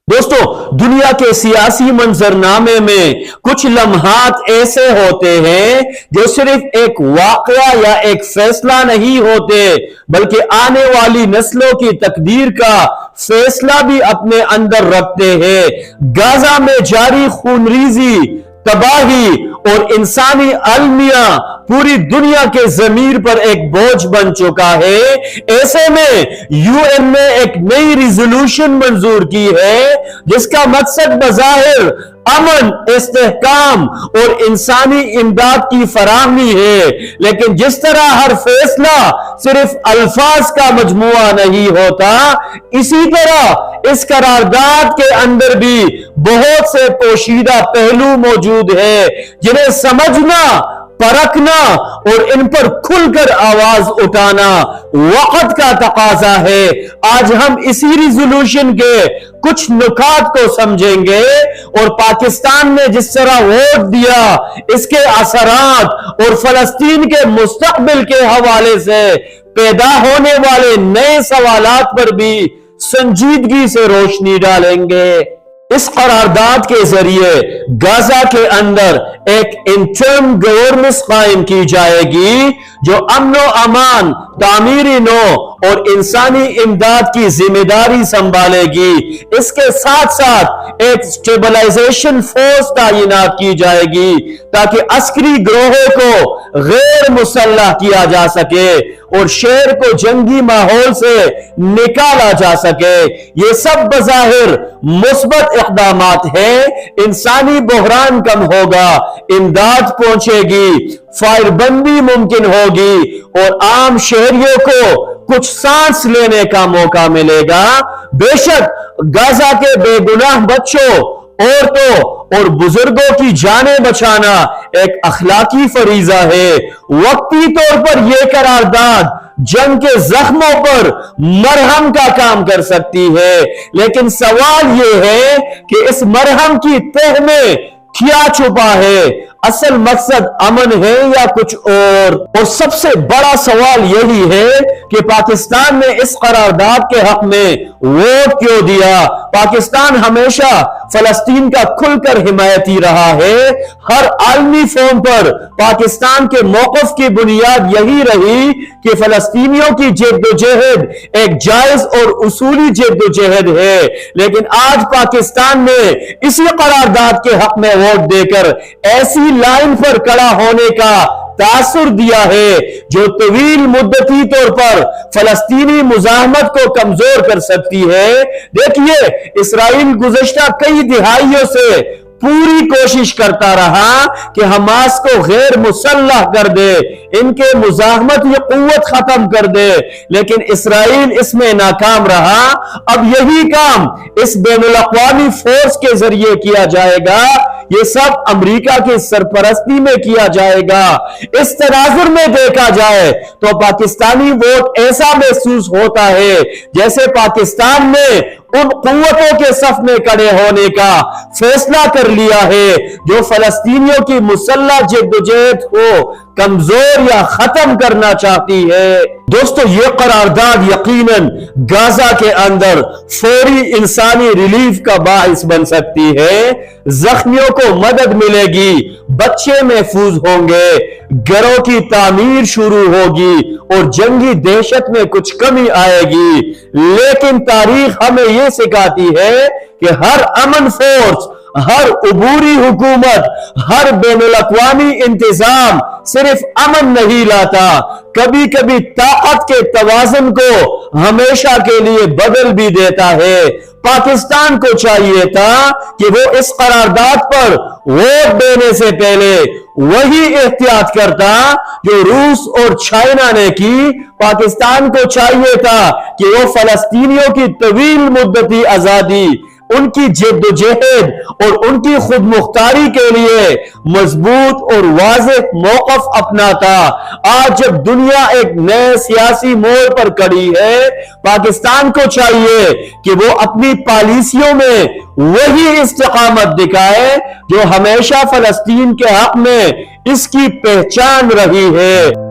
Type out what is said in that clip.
دوستو، دنیا کے سیاسی منظرنامے میں کچھ لمحات ایسے ہوتے ہیں جو صرف ایک واقعہ یا ایک فیصلہ نہیں ہوتے بلکہ آنے والی نسلوں کی تقدیر کا فیصلہ بھی اپنے اندر رکھتے ہیں۔ غزہ میں جاری خونریزی، تباہی اور انسانی المیہ پوری دنیا کے ضمیر پر ایک بوجھ بن چکا ہے۔ ایسے میں یو این نے ایک نئی ریزولوشن منظور کی ہے جس کا مقصد بظاہر امن، استحکام اور انسانی امداد کی فراہمی ہے، لیکن جس طرح ہر فیصلہ صرف الفاظ کا مجموعہ نہیں ہوتا، اسی طرح اس قرارداد کے اندر بھی بہت سے پوشیدہ پہلو موجود ہیں جنہیں سمجھنا، پرکھنا اور ان پر کھل کر آواز اٹھانا وقت کا تقاضا ہے۔ آج ہم اسی ریزولوشن کے کچھ نکات کو سمجھیں گے اور پاکستان نے جس طرح ووٹ دیا، اس کے اثرات اور فلسطین کے مستقبل کے حوالے سے پیدا ہونے والے نئے سوالات پر بھی سنجیدگی سے روشنی ڈالیں گے۔ اس قرارداد کے ذریعے غزہ کے اندر ایک انٹرم گورننس قائم کی جائے گی جو امن و امان، تعمیری نو اور انسانی امداد کی ذمہ داری سنبھالے گی۔ اس کے ساتھ ساتھ ایک سٹیبلائزیشن فورس تعینات کی جائے گی تاکہ عسکری گروہوں کو غیر مسلح کیا جا سکے اور شہر کو جنگی ماحول سے نکالا جا سکے۔ یہ سب بظاہر مثبت اقدامات ہیں۔ انسانی بحران کم ہوگا، امداد پہنچے گی، فائر بندی ممکن ہوگی اور عام شہریوں کو کچھ سانس لینے کا موقع ملے گا۔ بے شک غزہ کے بے گناہ بچوں، عورتوں اور بزرگوں کی جانیں بچانا ایک اخلاقی فریضہ ہے۔ وقتی طور پر یہ قرارداد جنگ کے زخموں پر مرہم کا کام کر سکتی ہے، لیکن سوال یہ ہے کہ اس مرہم کی تہ میں کیا چھپا ہے؟ اصل مقصد امن ہے یا کچھ اور سب سے بڑا سوال یہی ہے کہ پاکستان نے اس قرارداد کے حق میں ووٹ کیوں دیا؟ پاکستان ہمیشہ فلسطین کا کھل کر حمایتی رہا ہے۔ ہر عالمی فورم پر پاکستان کے موقف کی بنیاد یہی رہی کہ فلسطینیوں کی جدوجہد ایک جائز اور اصولی جدوجہد ہے، لیکن آج پاکستان نے اسی قرارداد کے حق میں ووٹ دے کر ایسی لائن پر کھڑا ہونے کا تاثر دیا ہے جو طویل مدتی طور پر فلسطینی مزاحمت کو کمزور کر سکتی ہے۔ دیکھیے، اسرائیل گزشتہ کئی دہائیوں سے پوری کوشش کرتا رہا کہ حماس کو غیر مسلح کر دے، ان کے مزاحمت یہ قوت ختم کر دے، لیکن اسرائیل اس میں ناکام رہا۔ اب یہی کام اس بین الاقوامی فورس کے ذریعے کیا جائے گا۔ یہ سب امریکہ کی سرپرستی میں کیا جائے گا۔ اس تناظر میں دیکھا جائے تو پاکستانی ووٹ ایسا محسوس ہوتا ہے جیسے پاکستان میں ان قوتوں کے صف میں کھڑے ہونے کا فیصلہ کر لیا ہے جو فلسطینیوں کی مسلح جدوجہد کو کمزور یا ختم کرنا چاہتی ہے۔ دوستو، یہ قرارداد یقیناً غزہ کے اندر فوری انسانی ریلیف کا باعث بن سکتی ہے۔ زخمیوں کو مدد ملے گی، بچے محفوظ ہوں گے، گھروں کی تعمیر شروع ہوگی اور جنگی دہشت میں کچھ کمی آئے گی۔ لیکن تاریخ ہمیں یہ سکھاتی ہے کہ ہر امن فورس، ہر عبوری حکومت، ہر بین الاقوامی انتظام صرف امن نہیں لاتا، کبھی کبھی طاقت کے توازن کو ہمیشہ کے لیے بدل بھی دیتا ہے۔ پاکستان کو چاہیے تھا کہ وہ اس قرارداد پر ووٹ دینے سے پہلے وہی احتیاط کرتا جو روس اور چائنا نے کی۔ پاکستان کو چاہیے تھا کہ وہ فلسطینیوں کی طویل مدتی آزادی، ان کی جدوجہد اور ان کی خود مختاری کے لیے مضبوط اور واضح موقف اپناتا۔ آج جب دنیا ایک نئے سیاسی موڑ پر کھڑی ہے، پاکستان کو چاہیے کہ وہ اپنی پالیسیوں میں وہی استقامت دکھائے جو ہمیشہ فلسطین کے حق میں اس کی پہچان رہی ہے۔